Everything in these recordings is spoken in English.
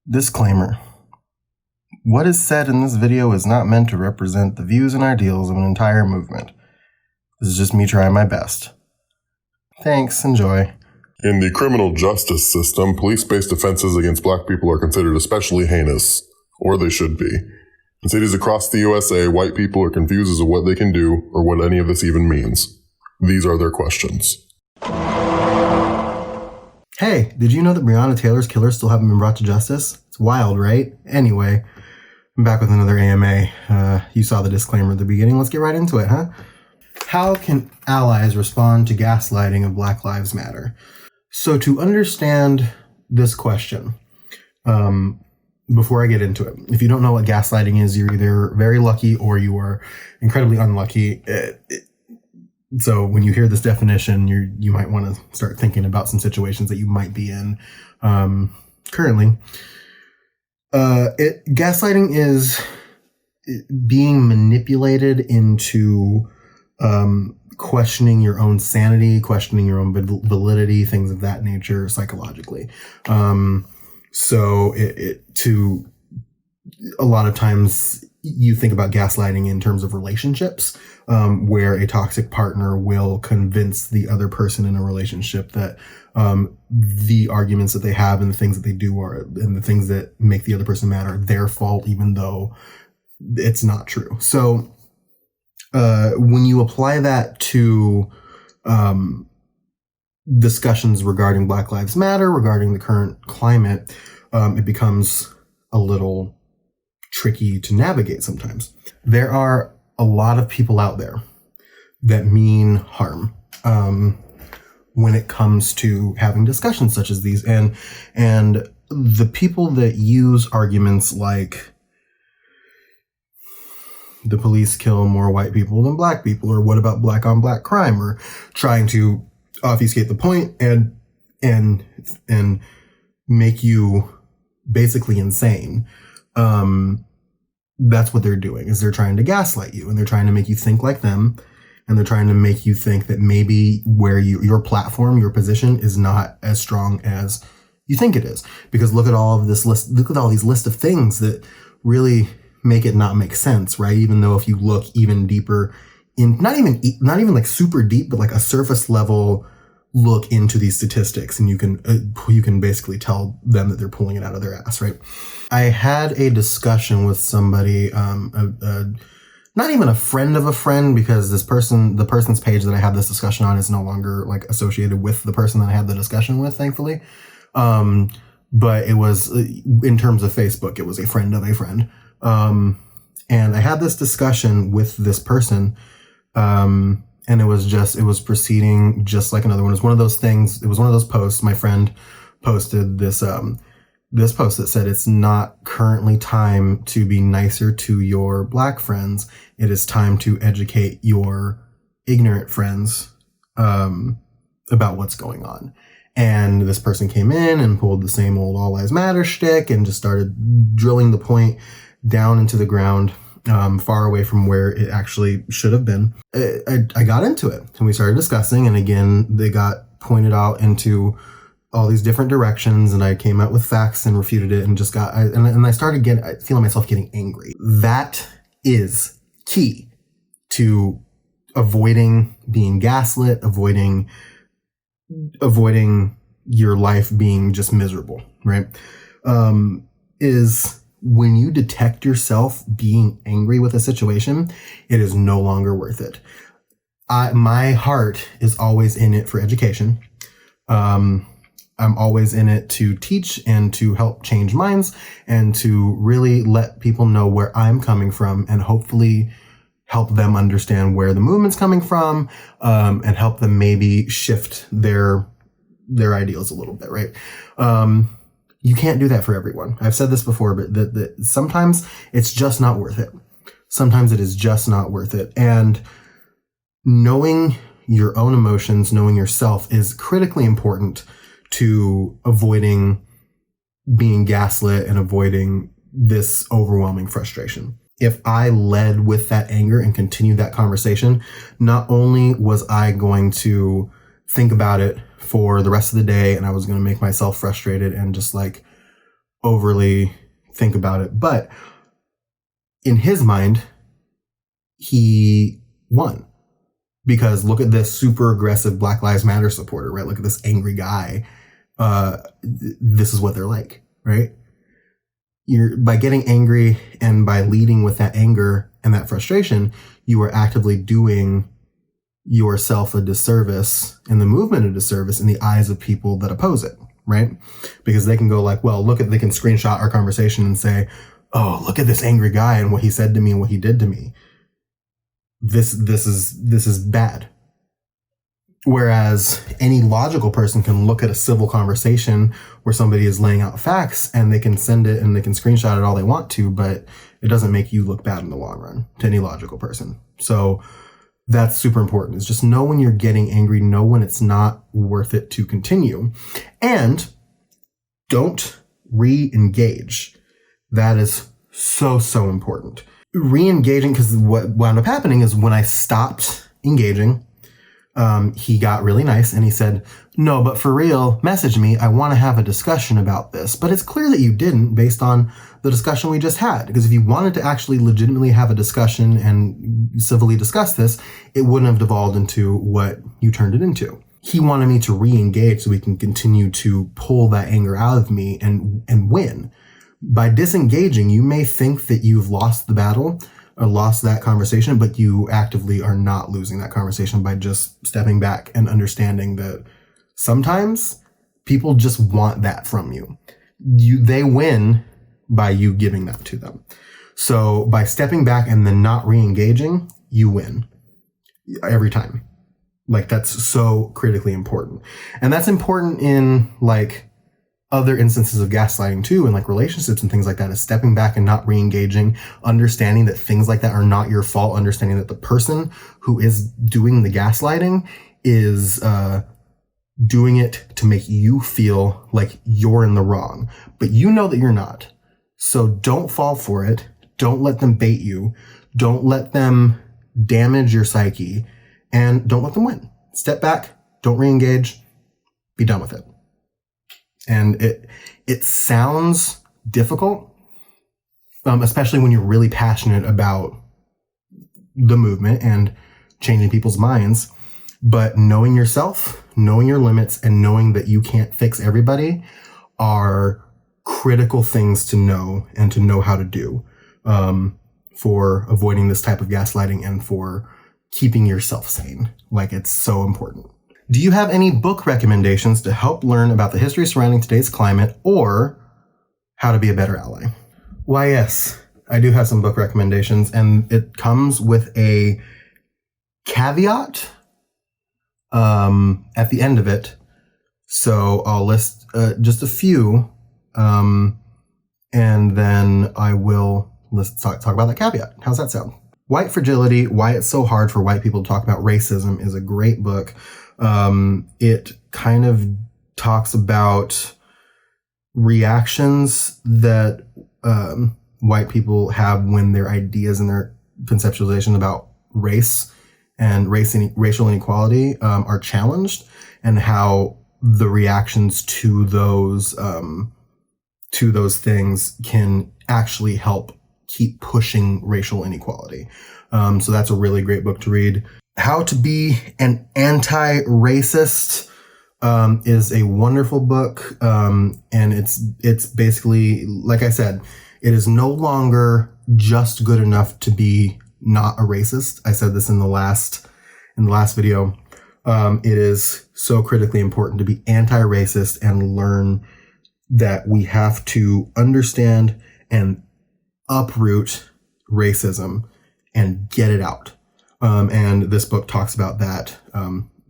Disclaimer. What is said in this video is not meant to represent the views and ideals of an entire movement. This is just me trying my best. Thanks, enjoy. In the criminal justice system, police-based offenses against black people are considered especially heinous, or they should be. In cities across the USA, white people are confused as to what they can do or what any of this even means. These are their questions. Hey, did you know that Breonna Taylor's killers still haven't been brought to justice? It's wild, right? Anyway, I'm back with another AMA. You saw the disclaimer at the beginning. Let's get right into it, huh? How can allies respond to gaslighting of Black Lives Matter? So to understand this question, before I get into it, if you don't know what gaslighting is, you're either very lucky or you are incredibly unlucky. So when you hear this definition, you might want to start thinking about some situations that you might be in currently. Gaslighting is being manipulated into questioning your own sanity, questioning your own validity, things of that nature psychologically. So to a lot of times you think about gaslighting in terms of relationships, where a toxic partner will convince the other person in a relationship that the arguments that they have and the things that they do and the things that make the other person mad are their fault, even though it's not true. So when you apply that to discussions regarding Black Lives Matter, regarding the current climate, it becomes a little tricky to navigate sometimes. There are a lot of people out there that mean harm when it comes to having discussions such as these, and the people that use arguments like the police kill more white people than black people, or what about black on black crime, or trying to obfuscate the point and make you basically insane. That's what they're doing, is they're trying to gaslight you, and they're trying to make you think like them, and they're trying to make you think that maybe where your platform, your position is not as strong as you think it is. Because look at all of this list, look at all these lists of things that really make it not make sense, right? Even though if you look even deeper in, not even like super deep, but like a surface level look into these statistics, and you can basically tell them that they're pulling it out of their ass, right? I had a discussion with somebody, not even a friend of a friend, because the person's page that I had this discussion on is no longer like associated with the person that I had the discussion with, thankfully. But it was, in terms of Facebook, it was a friend of a friend. And I had this discussion with this person, and it was proceeding just like another one. It was one of those things. It was one of those posts. My friend posted this post that said, "It's not currently time to be nicer to your black friends. It is time to educate your ignorant friends, about what's going on." And this person came in and pulled the same old all lives matter shtick and just started drilling the point down into the ground, far away from where it actually should have been. I got into it, and we started discussing, and again, they got pointed out into all these different directions, and I came out with facts and refuted it, and I started feeling myself getting angry. That is key to avoiding being gaslit, avoiding your life being just miserable, right? Is when you detect yourself being angry with a situation, it is no longer worth it. My heart is always in it for education. I'm always in it to teach and to help change minds and to really let people know where I'm coming from, and hopefully help them understand where the movement's coming from, and help them maybe shift their ideals a little bit, right? You can't do that for everyone. I've said this before, but that sometimes it's just not worth it. Sometimes it is just not worth it. And knowing your own emotions, knowing yourself, is critically important to avoiding being gaslit and avoiding this overwhelming frustration. If I led with that anger and continued that conversation, not only was I going to think about it for the rest of the day, and I was going to make myself frustrated and just like overly think about it. But in his mind, he won. Because look at this super aggressive Black Lives Matter supporter, right? Look at this angry guy. This is what they're like, right? By getting angry and by leading with that anger and that frustration, you are actively doing yourself a disservice and the movement a disservice in the eyes of people that oppose it, right? Because they can go like, well, they can screenshot our conversation and say, oh, look at this angry guy and what he said to me and what he did to me. This is bad. Whereas any logical person can look at a civil conversation where somebody is laying out facts and they can send it and they can screenshot it all they want to, but it doesn't make you look bad in the long run to any logical person. So that's super important, is just know when you're getting angry, know when it's not worth it to continue, and don't re-engage. That is so important. Re-engaging, because what wound up happening is when I stopped engaging, he got really nice and he said, no, but for real, message me. I want to have a discussion about this. But it's clear that you didn't, based on the discussion we just had. Because if you wanted to actually legitimately have a discussion and civilly discuss this, it wouldn't have devolved into what you turned it into. He wanted me to re-engage so we can continue to pull that anger out of me and win. By disengaging, you may think that you've lost the battle or lost that conversation, but you actively are not losing that conversation by just stepping back and understanding that sometimes people just want that from you. They win by you giving that to them. So by stepping back and then not re-engaging, you win every time. Like, that's so critically important. And that's important in like other instances of gaslighting too, and like relationships and things like that, is stepping back and not re-engaging, understanding that things like that are not your fault, understanding that the person who is doing the gaslighting is doing it to make you feel like you're in the wrong, but you know that you're not. So don't fall for it. Don't let them bait you. Don't let them damage your psyche, and don't let them win. Step back, don't re-engage, be done with it. And it sounds difficult, especially when you're really passionate about the movement and changing people's minds. But knowing yourself, knowing your limits, and knowing that you can't fix everybody are critical things to know and to know how to do for avoiding this type of gaslighting and for keeping yourself sane. Like, it's so important. Do you have any book recommendations to help learn about the history surrounding today's climate or how to be a better ally? Why, yes, I do have some book recommendations, and it comes with a caveat at the end of it. So I'll list just a few, and then I will talk about that caveat. How's that sound? White Fragility, Why It's So Hard for White People to Talk About Racism is a great book. It kind of talks about reactions that white people have when their ideas and their conceptualization about race and racial inequality are challenged, and how the reactions to those things can actually help keep pushing racial inequality. So that's a really great book to read. How to Be an Anti-Racist is a wonderful book, and it's basically, like I said, it is no longer just good enough to be not a racist. I said this in the last video. It is so critically important to be anti-racist and learn that we have to understand and uproot racism and get it out. And this book talks about that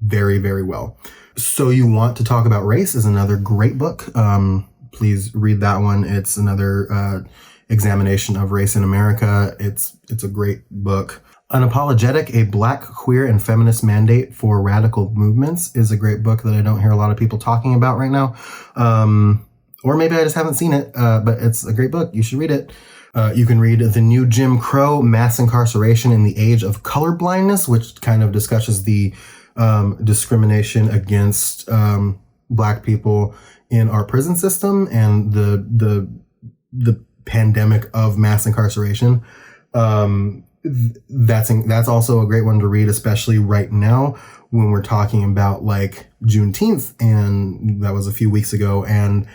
very, very well. So You Want to Talk About Race is another great book. Please read that one. It's another examination of race in America. It's a great book. Unapologetic, A Black, Queer, and Feminist Mandate for Radical Movements is a great book that I don't hear a lot of people talking about right now. Or maybe I just haven't seen it, but it's a great book. You should read it. You can read The New Jim Crow, Mass Incarceration in the Age of Colorblindness, which kind of discusses the discrimination against Black people in our prison system and the the pandemic of mass incarceration. That's also a great one to read, especially right now when we're talking about like Juneteenth, and that was a few weeks ago, and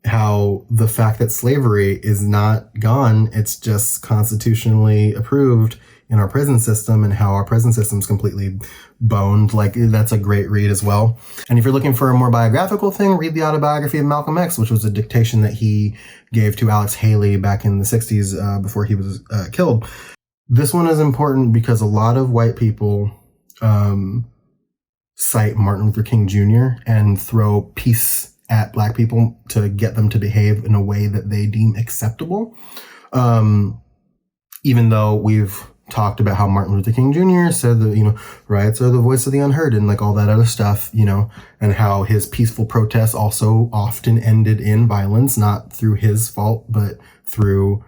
how the fact that slavery is not gone, it's just constitutionally approved in our prison system, and how our prison system's completely boned. Like, that's a great read as well. And if you're looking for a more biographical thing, read the autobiography of Malcolm X, which was a dictation that he gave to Alex Haley back in the 60s before he was killed. This one is important because a lot of white people cite Martin Luther King Jr. and throw peace at black people to get them to behave in a way that they deem acceptable. Even though we've talked about how Martin Luther King Jr. said that, you know, riots are the voice of the unheard and like all that other stuff, you know, and how his peaceful protests also often ended in violence, not through his fault, but through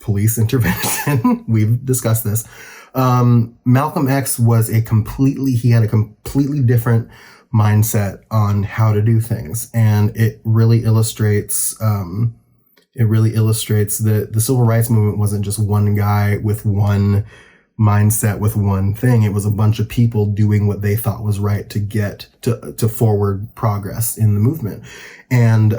police intervention. We've discussed this. Malcolm X had a completely different mindset on how to do things. And it really illustrates that the civil rights movement wasn't just one guy with one mindset, with one thing. It was a bunch of people doing what they thought was right to get to forward progress in the movement. And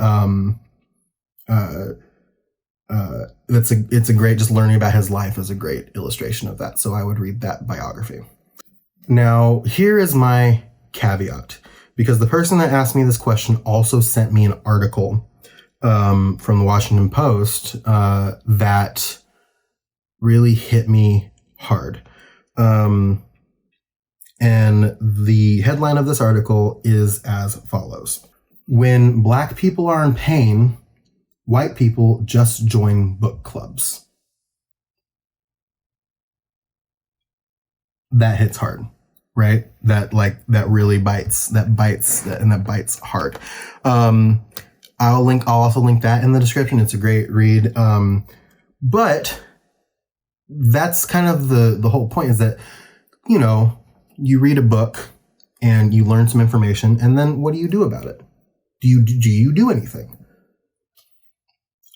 it's a great, just learning about his life is a great illustration of that. So I would read that biography. Now, here is my caveat, because the person that asked me this question also sent me an article from the Washington Post that really hit me hard. And the headline of this article is as follows: when black people are in pain, white people just join book clubs. That hits hard, right? That really bites. That bites hard. I'll also link that in the description. It's a great read. But that's kind of the whole point, is that, you know, you read a book and you learn some information, and then what do you do about it? Do you do anything?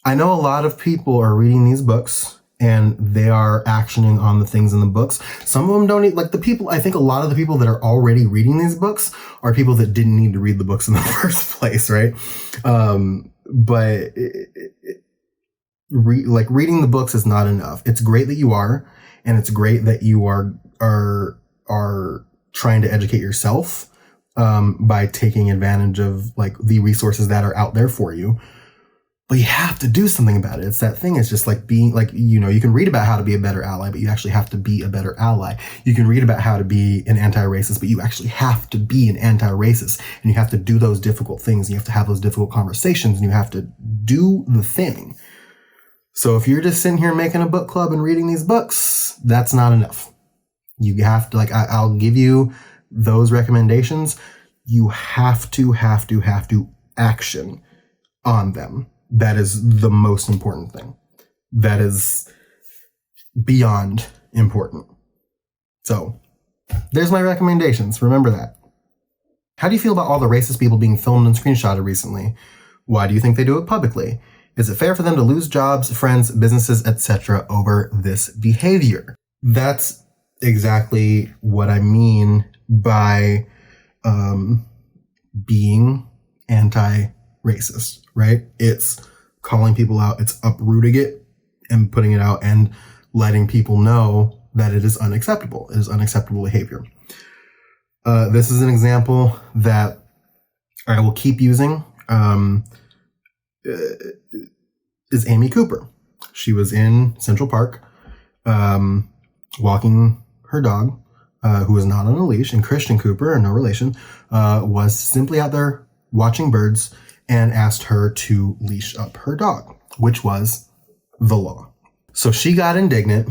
I know a lot of people are reading these books and they are actioning on the things in the books. Some of them don't need, like the people, I think a lot of the people that are already reading these books are people that didn't need to read the books in the first place, right? But reading the books is not enough. It's great that you are, and it's great that you are trying to educate yourself by taking advantage of like the resources that are out there for you. But you have to do something about it. It's that thing. It's just like being like, you know, you can read about how to be a better ally, but you actually have to be a better ally. You can read about how to be an anti-racist, but you actually have to be an anti-racist. And you have to do those difficult things. And you have to have those difficult conversations, and you have to do the thing. So if you're just sitting here making a book club and reading these books, that's not enough. You have to, like, I'll give you those recommendations. You have to action on them. That is the most important thing. That is beyond important. So there's my recommendations. Remember that. How do you feel about all the racist people being filmed and screenshotted recently? Why do you think they do it publicly? Is it fair for them to lose jobs, friends, businesses, etc. over this behavior? That's exactly what I mean by being anti-racist, right? It's calling people out, it's uprooting it and putting it out and letting people know that it is unacceptable. It is unacceptable behavior. This is an example that I will keep using. Is Amy Cooper. She was in Central Park walking her dog, who was not on a leash, and Christian Cooper, no relation, was simply out there watching birds and asked her to leash up her dog, which was the law. So she got indignant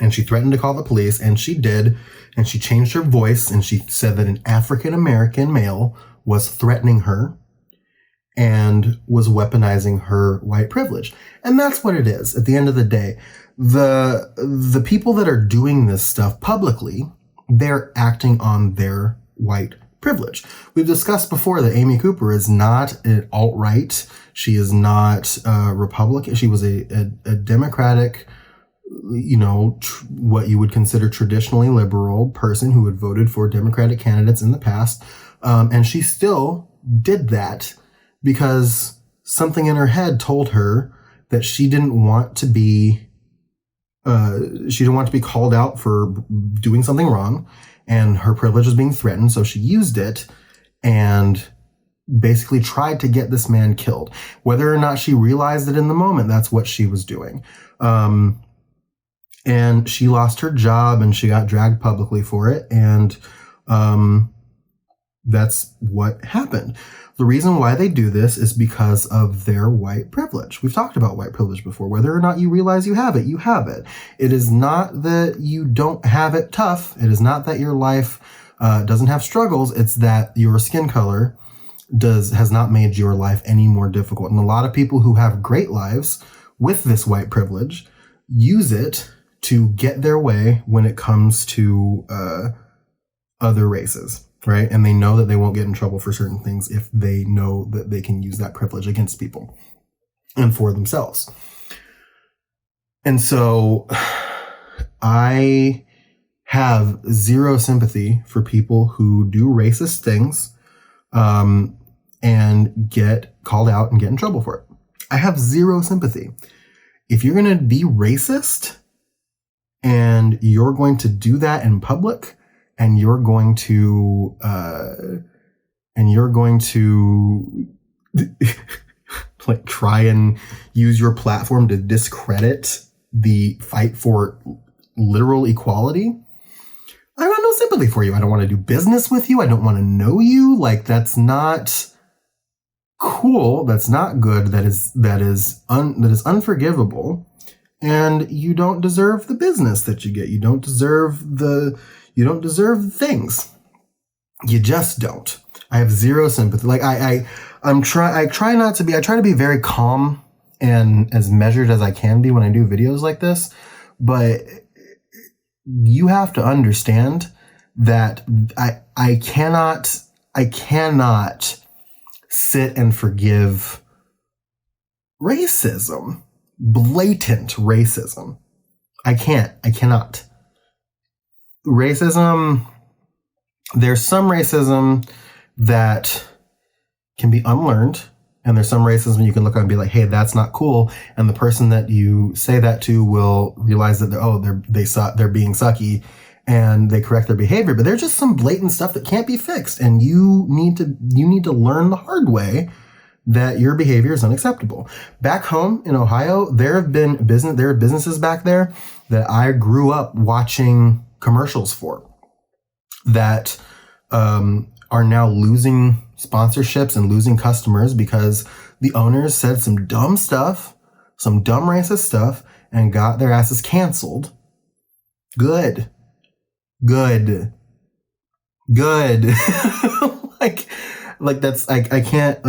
and she threatened to call the police, and she did, and she changed her voice, and she said that an African-American male was threatening her and was weaponizing her white privilege. And that's what it is at the end of the day. The people that are doing this stuff publicly, they're acting on their white privilege. We've discussed before that Amy Cooper is not an alt-right. She is not a Republican. She was a Democratic, what you would consider traditionally liberal person who had voted for Democratic candidates in the past. And she still did that because something in her head told her that she didn't want to be called out for doing something wrong, and her privilege was being threatened. So she used it and basically tried to get this man killed. Whether or not she realized it in the moment, that's what she was doing. And she lost her job and she got dragged publicly for it. And that's what happened. The reason why they do this is because of their white privilege. We've talked about white privilege before. Whether or not you realize you have it, you have it. It is not that you don't have it tough. It is not that your life doesn't have struggles. It's that your skin color has not made your life any more difficult. And a lot of people who have great lives with this white privilege use it to get their way when it comes to other races. Right? And they know that they won't get in trouble for certain things if they know that they can use that privilege against people and for themselves. And so I have zero sympathy for people who do racist things and get called out and get in trouble for it. I have zero sympathy. If you're going to be racist and you're going to do that in public, and you're going to like try and use your platform to discredit the fight for literal equality, I got no sympathy for you. I don't want to do business with you. I don't want to know you. Like, that's not cool. That's not good. That is unforgivable. And you don't deserve the business that you get. You don't deserve things. You just don't. I have zero sympathy. Like I try to be very calm and as measured as I can be when I do videos like this, but you have to understand that I cannot sit and forgive racism, blatant racism. I cannot. Racism, there's some racism that can be unlearned, and there's some racism you can look at and be like, hey, that's not cool. And the person that you say that to will realize that they're being sucky and they correct their behavior. But there's just some blatant stuff that can't be fixed. And you need to learn the hard way that your behavior is unacceptable. Back home in Ohio, there are businesses back there that I grew up watching commercials for that are now losing sponsorships and losing customers because the owners said some dumb stuff, some dumb racist stuff, and got their asses canceled. Good. like that's I can't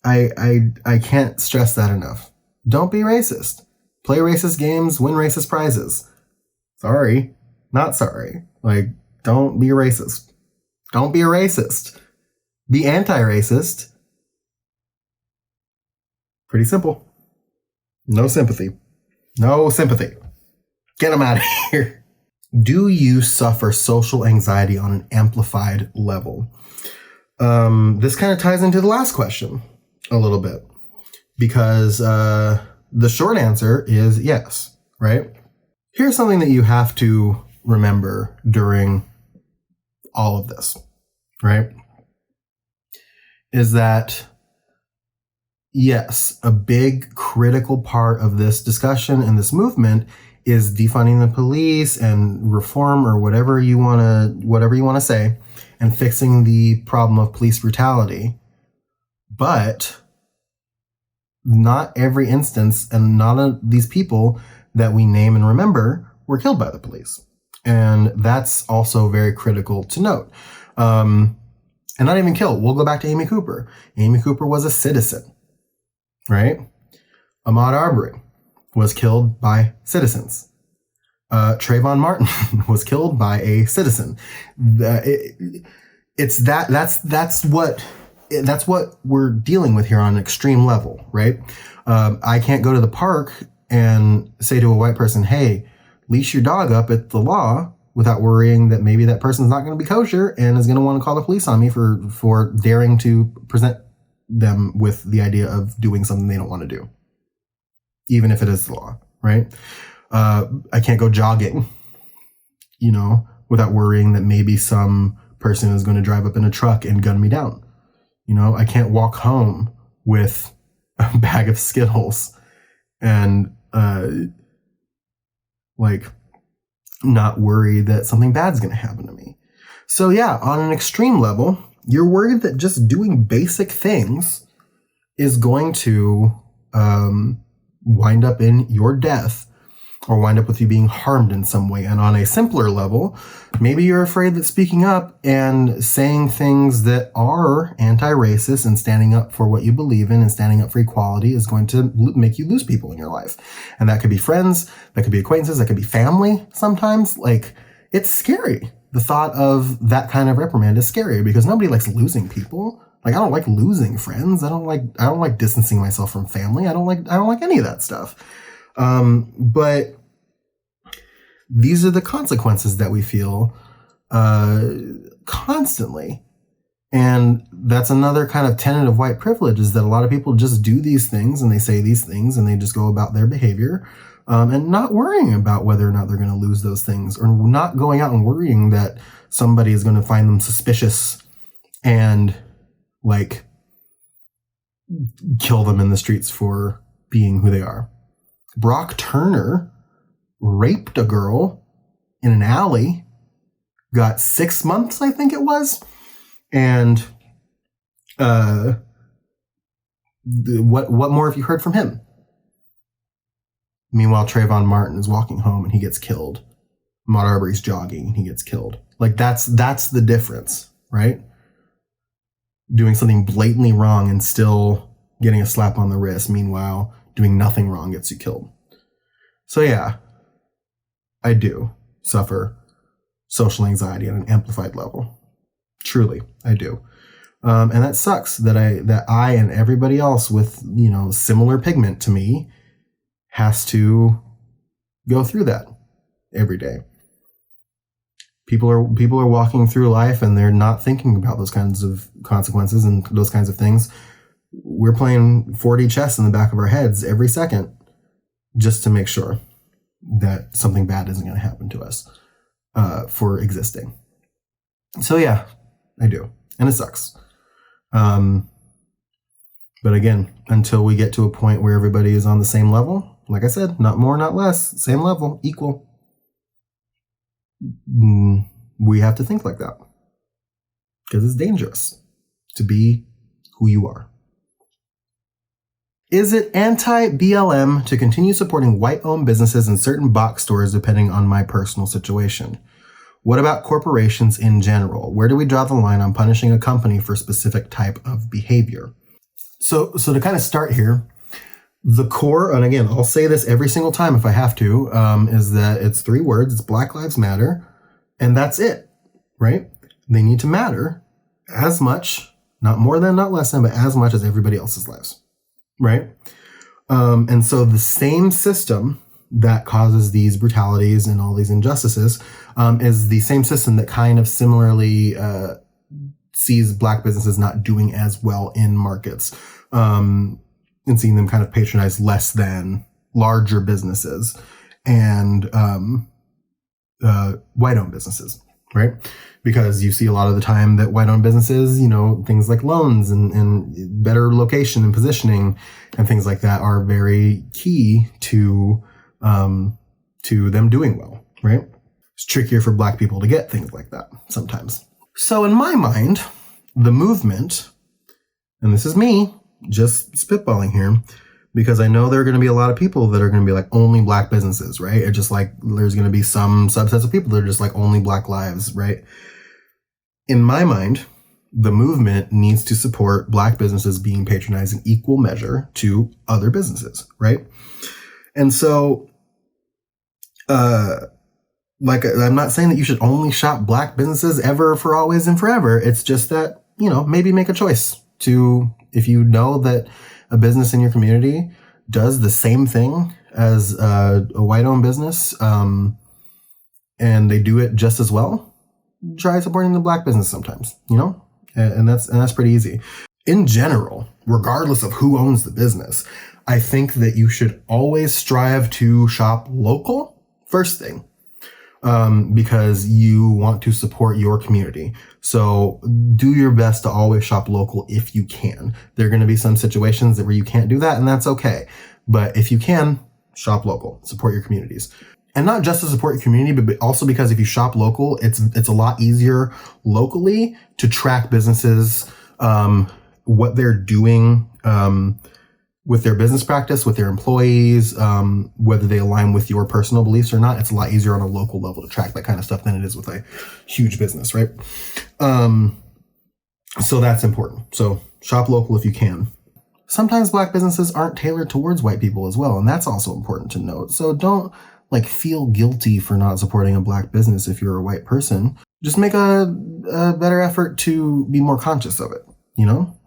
I can't stress that enough. Don't be racist. Play racist games, win racist prizes. Sorry. Not sorry. Like, don't be a racist. Don't be a racist. Be anti-racist. Pretty simple. No sympathy. No sympathy. Get them out of here. Do you suffer social anxiety on an amplified level? This kind of ties into the last question a little bit, because the short answer is yes, right? Here's something that you have to remember during all of this, right? Is that, yes, a big critical part of this discussion and this movement is defunding the police and reform, or whatever you want to say, and fixing the problem of police brutality. But not every instance, and none of these people that we name and remember were killed by the police. And that's also very critical to note. And not even killed. We'll go back to Amy Cooper. Amy Cooper was a citizen, right? Ahmaud Arbery was killed by citizens. Trayvon Martin was killed by a citizen. it's that's what we're dealing with here on an extreme level, right? I can't go to the park and say to a white person, hey, leash your dog up at the law, without worrying that maybe that person's not going to be kosher and is going to want to call the police on me for daring to present them with the idea of doing something they don't want to do, even if it is the law, right? I can't go jogging, without worrying that maybe some person is going to drive up in a truck and gun me down. I can't walk home with a bag of Skittles and not worry that something bad's going to happen to me. So yeah, on an extreme level, you're worried that just doing basic things is going to wind up in your death or wind up with you being harmed in some way. And on a simpler level, maybe you're afraid that speaking up and saying things that are anti-racist and standing up for what you believe in and standing up for equality is going to make you lose people in your life. And that could be friends, that could be acquaintances, that could be family sometimes. It's scary. The thought of that kind of reprimand is scary because nobody likes losing people. I don't like losing friends. I don't like distancing myself from family. I don't like any of that stuff. But these are the consequences that we feel constantly. And that's another kind of tenet of white privilege, is that a lot of people just do these things and they say these things and they just go about their behavior and not worrying about whether or not they're going to lose those things, or not going out and worrying that somebody is going to find them suspicious and kill them in the streets for being who they are. Brock Turner raped a girl in an alley, got 6 months, I think it was. And what more have you heard from him? Meanwhile, Trayvon Martin is walking home and he gets killed. Ahmaud Arbery's jogging and he gets killed. That's the difference, right? Doing something blatantly wrong and still getting a slap on the wrist. Meanwhile, doing nothing wrong gets you killed. So yeah, I do suffer social anxiety on an amplified level. Truly, I do. And that sucks that I and everybody else with, similar pigment to me has to go through that every day. People are walking through life and they're not thinking about those kinds of consequences and those kinds of things. We're playing 4D chess in the back of our heads every second just to make sure that something bad isn't going to happen to us for existing. So yeah, I do. And it sucks. But again, until we get to a point where everybody is on the same level, like I said, not more, not less, same level, equal, we have to think like that. Because it's dangerous to be who you are. Is it anti-BLM to continue supporting white-owned businesses and certain box stores depending on my personal situation? What about corporations in general? Where do we draw the line on punishing a company for a specific type of behavior? So to kind of start here, the core, and again, I'll say this every single time if I have to, is that it's 3 words. It's Black Lives Matter, and that's it, right? They need to matter as much, not more than, not less than, but as much as everybody else's lives, right? And so the same system that causes these brutalities and all these injustices is the same system that kind of similarly sees Black businesses not doing as well in markets, and seeing them kind of patronize less than larger businesses and white-owned businesses, right? Because you see a lot of the time that white-owned businesses, things like loans and better location and positioning and things like that are very key to them doing well, right? It's trickier for Black people to get things like that sometimes. So in my mind, the movement, and this is me just spitballing here, because I know there are going to be a lot of people that are going to be like only Black businesses, right? It's just like there's going to be some subsets of people that are just like only Black lives, right? In my mind, the movement needs to support Black businesses being patronized in equal measure to other businesses, right? And so like, I'm not saying that you should only shop black businesses ever for always and forever. It's just that, maybe make a choice to, if you know that a business in your community does the same thing as a white-owned business, and they do it just as well, try supporting the black business sometimes, and that's pretty easy. In general, regardless of who owns the business, I think that you should always strive to shop local first thing, because you want to support your community. So do your best to always shop local if you can. There are going to be some situations where you can't do that, and that's okay. But if you can, shop local, support your communities. And not just to support your community, but also because if you shop local, it's a lot easier locally to track businesses, what they're doing with their business practice, with their employees, whether they align with your personal beliefs or not. It's a lot easier on a local level to track that kind of stuff than it is with a huge business, right? So that's important. So shop local if you can. Sometimes black businesses aren't tailored towards white people as well, and that's also important to note. So don't feel guilty for not supporting a black business if you're a white person. Just make a better effort to be more conscious of it.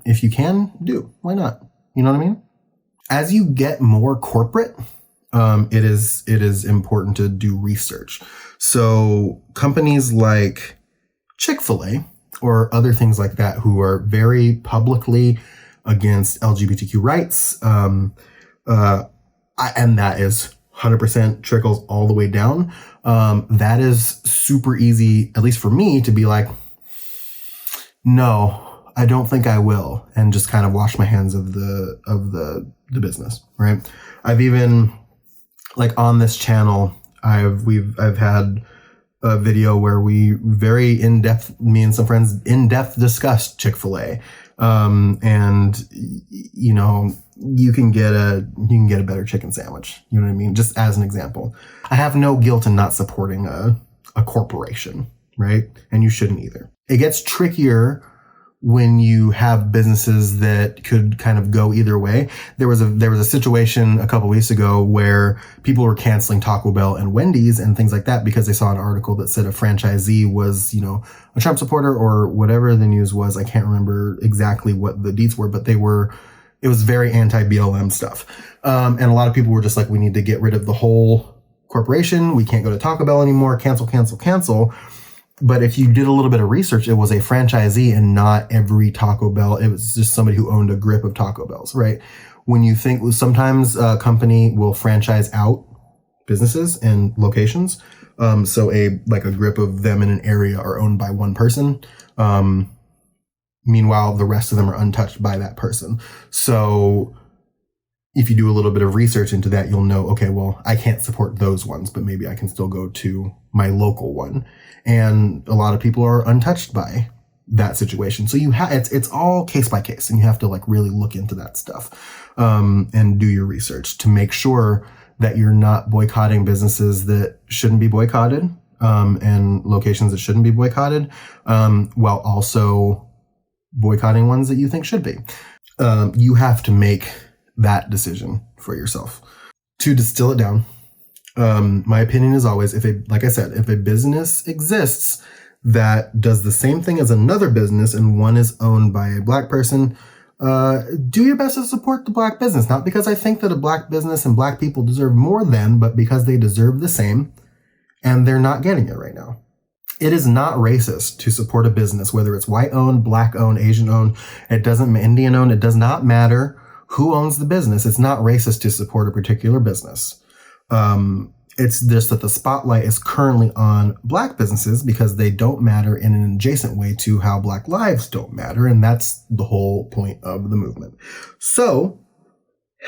If you can, do. Why not? You know what I mean? As you get more corporate, it is important to do research. So companies like Chick-fil-A or other things like that who are very publicly against LGBTQ rights, and that is 100% trickles all the way down. That is super easy, at least for me, to be like, no, I don't think I will, and just kind of wash my hands of the business, right? I've even, on this channel, I've had a video where we very in-depth, me and some friends in-depth discussed Chick-fil-A. And you can get a better chicken sandwich. You know what I mean? Just as an example, I have no guilt in not supporting a corporation, right? And you shouldn't either. It gets trickier when you have businesses that could kind of go either way. There was a situation a couple weeks ago where people were canceling Taco Bell and Wendy's and things like that because they saw an article that said a franchisee was, a Trump supporter or whatever the news was. I can't remember exactly what the deets were, but it was very anti-BLM stuff. And a lot of people were just like, we need to get rid of the whole corporation. We can't go to Taco Bell anymore. Cancel, cancel, cancel. But if you did a little bit of research, it was a franchisee and not every Taco Bell. It was just somebody who owned a grip of Taco Bells, right? When you think sometimes a company will franchise out businesses and locations. So a grip of them in an area are owned by one person. Meanwhile, the rest of them are untouched by that person. So if you do a little bit of research into that, you'll know, okay, well, I can't support those ones, but maybe I can still go to my local one. And a lot of people are untouched by that situation. So it's all case by case, and you have to really look into that stuff, and do your research to make sure that you're not boycotting businesses that shouldn't be boycotted, and locations that shouldn't be boycotted, while also boycotting ones that you think should be. You have to make that decision for yourself. To distill it down, my opinion is always, if a business exists that does the same thing as another business and one is owned by a black person, do your best to support the black business. Not because I think that a black business and black people deserve more than, but because they deserve the same and they're not getting it right now. It is not racist to support a business, whether it's white owned, black owned, Asian owned, Indian owned. It does not matter who owns the business. It's not racist to support a particular business. It's just that the spotlight is currently on black businesses because they don't matter in an adjacent way to how black lives don't matter. And that's the whole point of the movement. So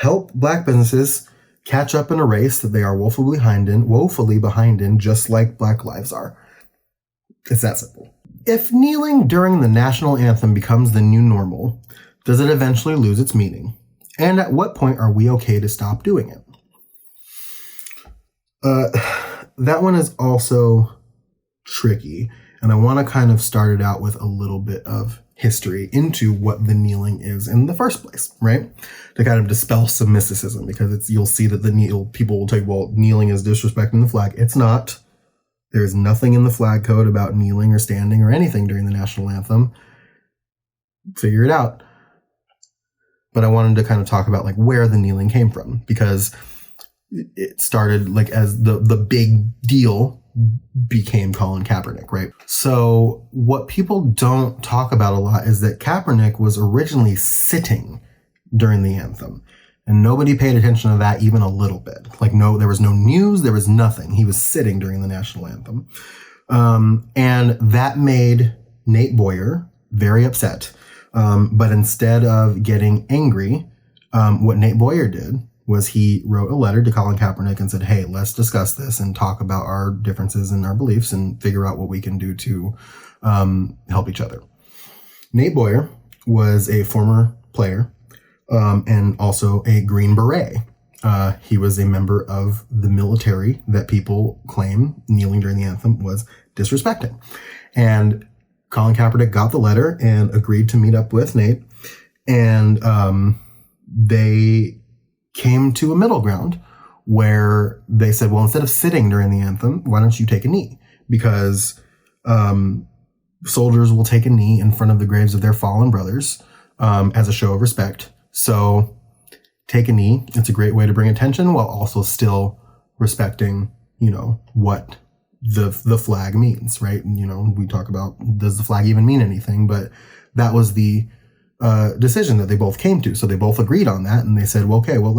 help black businesses catch up in a race that they are woefully behind in, just like black lives are. It's that simple. If kneeling during the national anthem becomes the new normal, does it eventually lose its meaning? And at what point are we okay to stop doing it? That one is also tricky, and I want to kind of start it out with a little bit of history into what the kneeling is in the first place, right? To kind of dispel some mysticism, because you'll see that people will take, well, kneeling is disrespecting the flag. It's not. There's nothing in the flag code about kneeling or standing or anything during the national anthem. Figure it out. But I wanted to kind of talk about like where the kneeling came from, because it started like as the big deal became Colin Kaepernick, right? So what people don't talk about a lot is that Kaepernick was originally sitting during the anthem, and nobody paid attention to that even a little bit. Like, no, there was no news, there was nothing. He was sitting during the national anthem. And that made Nate Boyer very upset. But instead of getting angry, what Nate Boyer did was he wrote a letter to Colin Kaepernick and said, hey, let's discuss this and talk about our differences and our beliefs and figure out what we can do to help each other. Nate Boyer was a former player and also a Green Beret. He was a member of the military that people claim kneeling during the anthem was disrespecting. And Colin Kaepernick got the letter and agreed to meet up with Nate. And they came to a middle ground where they said, well, instead of sitting during the anthem, why don't you take a knee? Because soldiers will take a knee in front of the graves of their fallen brothers as a show of respect. So take a knee. It's a great way to bring attention while also still respecting, what the flag means, right? And, we talk about, does the flag even mean anything? But that was the decision that they both came to. So they both agreed on that, and they said, well, okay, well,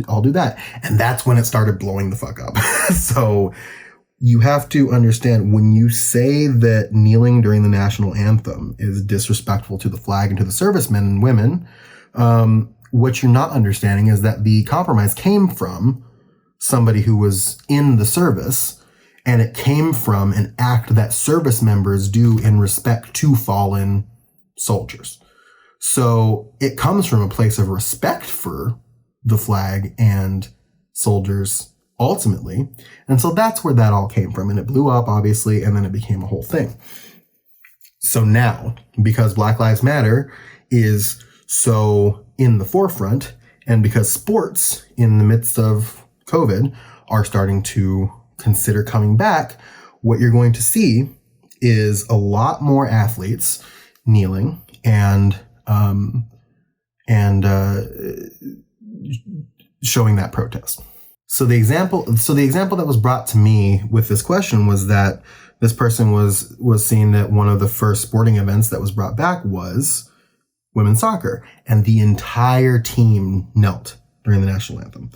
I'll do that. And that's when it started blowing the fuck up. So you have to understand, when you say that kneeling during the national anthem is disrespectful to the flag and to the servicemen and women, what you're not understanding is that the compromise came from somebody who was in the service, and it came from an act that service members do in respect to fallen soldiers. So it comes from a place of respect for the flag and soldiers ultimately. And so that's where that all came from. And it blew up, obviously, and then it became a whole thing. So now, because Black Lives Matter is so in the forefront, and because sports in the midst of COVID are starting to consider coming back, what you're going to see is a lot more athletes kneeling and showing that protest. So the example that was brought to me with this question was that this person was seeing that one of the first sporting events that was brought back was women's soccer, and the entire team knelt during the national anthem.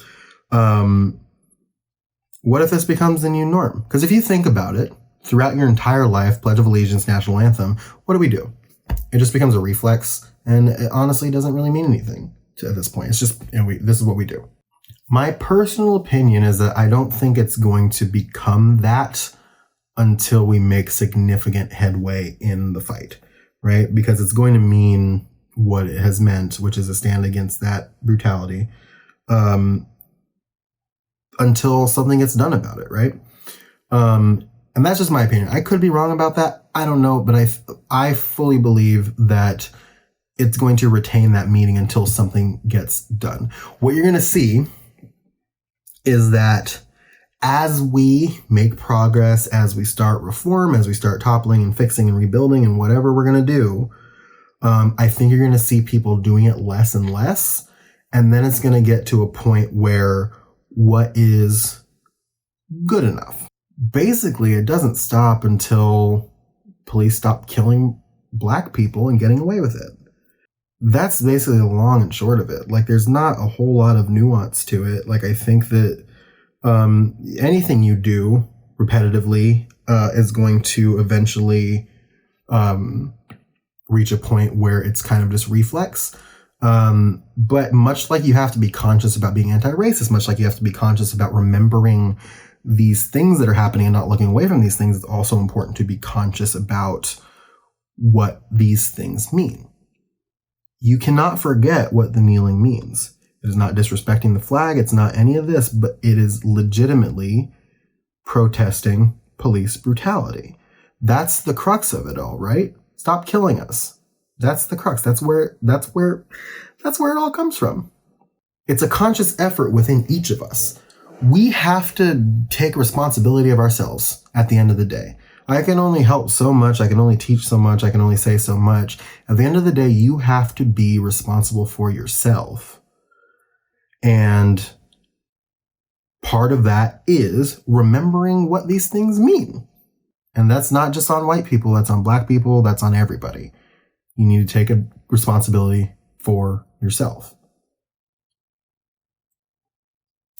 What if this becomes the new norm? Because if you think about it, throughout your entire life, Pledge of Allegiance, national anthem, what do? It just becomes a reflex, and it honestly doesn't really mean anything at this point. It's just, this is what we do. My personal opinion is that I don't think it's going to become that until we make significant headway in the fight, right? Because it's going to mean what it has meant, which is a stand against that brutality, until something gets done about it, right? And that's just my opinion. I could be wrong about that. I don't know, but I fully believe that it's going to retain that meaning until something gets done. What you're going to see is that as we make progress, as we start reform, as we start toppling and fixing and rebuilding and whatever we're going to do, I think you're going to see people doing it less and less. And then it's going to get to a point where what is good enough? Basically, it doesn't stop until police stop killing black people and getting away with it. That's basically the long and short of it. Like, there's not a whole lot of nuance to it. Like, I think that anything you do repetitively is going to eventually reach a point where it's kind of just reflex. But much like you have to be conscious about being anti-racist, much like you have to be conscious about remembering these things that are happening and not looking away from these things, it's also important to be conscious about what these things mean. You cannot forget what the kneeling means. It is not disrespecting the flag. It's not any of this, but it is legitimately protesting police brutality. That's the crux of it all, right? Stop killing us. That's the crux. That's where it all comes from. It's a conscious effort within each of us. we have to take responsibility of ourselves at the end of the day. I can only help so much. I can only teach so much. I can only say so much. At the end of the day, you have to be responsible for yourself. And part of that is remembering what these things mean. And that's not just on white people. That's on black people. That's on everybody. You need to take a responsibility for yourself.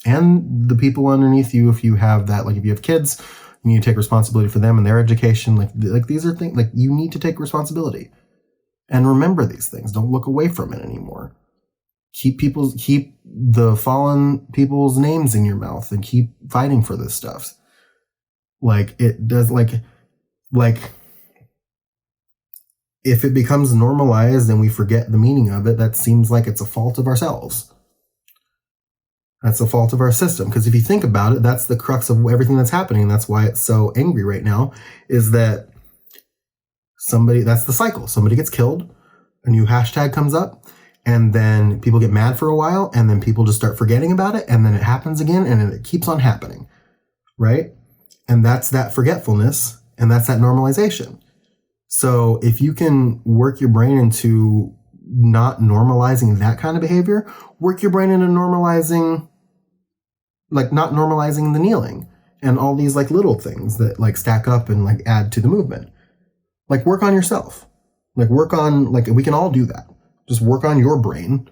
And the people underneath you, if you have that, like if you have kids, you need to take responsibility for them and their education. Like these are things, like you need to take responsibility and remember these things. Don't look away from it anymore. Keep the fallen people's names in your mouth and keep fighting for this stuff. Like it does, like if it becomes normalized and we forget the meaning of it, that seems like it's a fault of ourselves. That's the fault of our system. Because if you think about it, that's the crux of everything that's happening. That's why it's so angry right now, is that that's the cycle. Somebody gets killed, a new hashtag comes up, and then people get mad for a while, and then people just start forgetting about it, and then it happens again, and it keeps on happening, right? And that's that forgetfulness, and that's that normalization. So if you can work your brain into not normalizing that kind of behavior, work your brain into normalizing, like not normalizing the kneeling and all these like little things that like stack up and like add to the movement. Like work on yourself. Like work on, like we can all do that. Just work on your brain.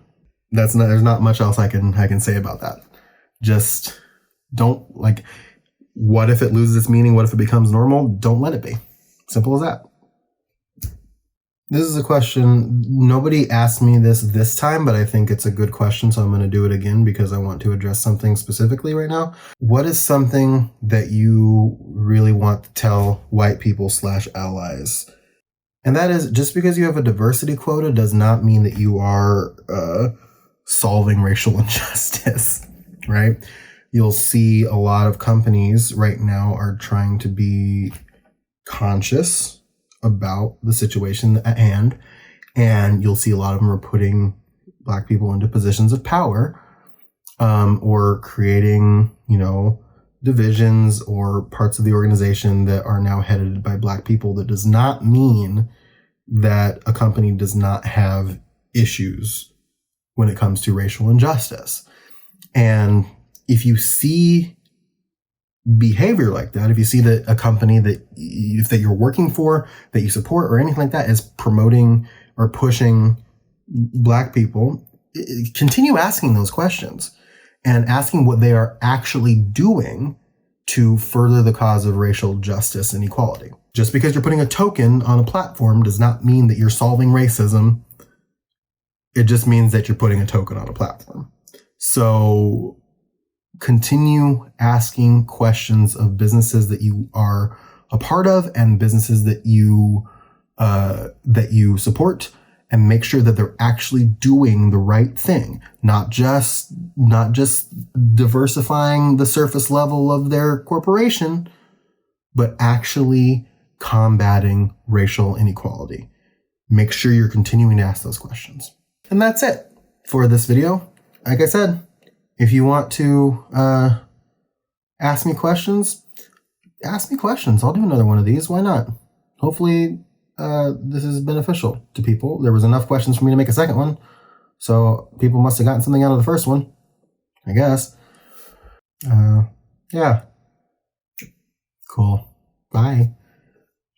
There's not much else I can say about that. Just don't, like, what if it loses its meaning? What if it becomes normal? Don't let it be. Simple as that. This is a question, nobody asked me this time, but I think it's a good question, so I'm going to do it again because I want to address something specifically right now. What is something that you really want to tell white people / allies? And that is, just because you have a diversity quota does not mean that you are solving racial injustice, right? You'll see a lot of companies right now are trying to be conscious about the situation at hand, and you'll see a lot of them are putting black people into positions of power, or creating, divisions or parts of the organization that are now headed by black people. That does not mean that a company does not have issues when it comes to racial injustice. And if you see behavior like that, if you see that a company that you're working for, that you support or anything like that is promoting or pushing black people, continue asking those questions and asking what they are actually doing to further the cause of racial justice and equality. Just because you're putting a token on a platform does not mean that you're solving racism. It just means that you're putting a token on a platform. So continue asking questions of businesses that you are a part of and businesses that you support, and make sure that they're actually doing the right thing, not just diversifying the surface level of their corporation, but actually combating racial inequality. Make sure you're continuing to ask those questions. And that's it for this video. Like I said, if you want to ask me questions. I'll do another one of these. Why not? Hopefully this is beneficial to people. There was enough questions for me to make a second one, so people must have gotten something out of the first one, I guess. Yeah. Cool. Bye.